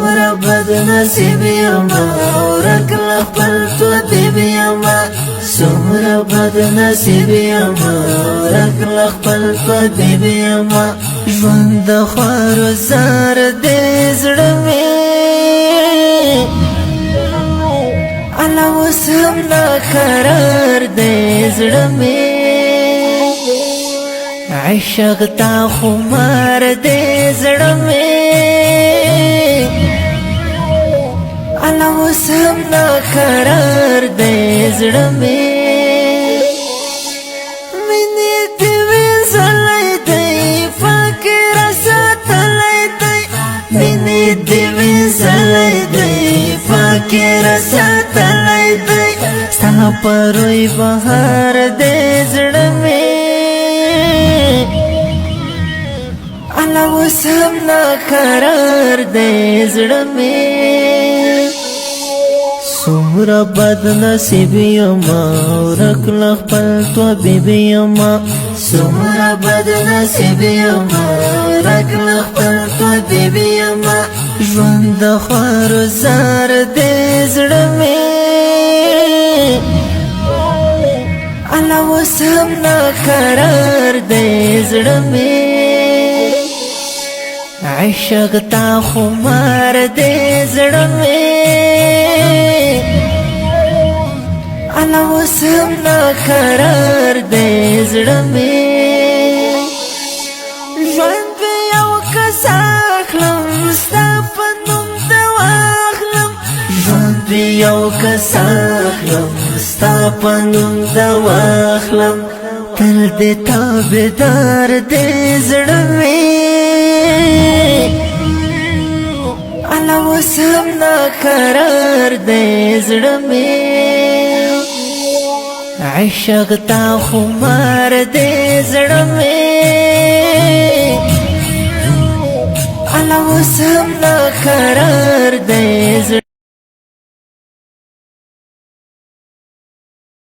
سمرا بد نصیب یما ورک لخپل طبیب یما سمرا بد نصیب یما ورک لخپل طبیب یما ژوند د خوارو زار دې زړه مې الا اوس هم ناقرار دې زړه مې عشق تا خمار دې زړه مې الا اوس هم ناقرار دې زړه مې مینې دې وینځلای دی فقیر ساتلای دی مینې دې وینځلای دی فقیر ساتلای دی ستا پروي بهار دې زړه مې الا اوس هم ناقرار دې زړه مې سمرا بد نصیب یما ورک لخپل طبیب یما سمرا بد نصیب یما ورک لخپل طبیب یما ژوند د خوارو زار دې زړه مې الا اوس هم ناقرار دې زړه مې عشق تا خمار دې زړه مې الا اوس هم ناقرار دې زړه مې ژوند به یو کس اخلم ستا په نوم د واخلم ژوند به یو کس اخلم ستا په نوم د واخلم تل دې تابعدار دې زړه مې الا اوس هم ناقرار دې زړه مې عشق تا خمار دې زړه مې الا اوس هم ناقرار دې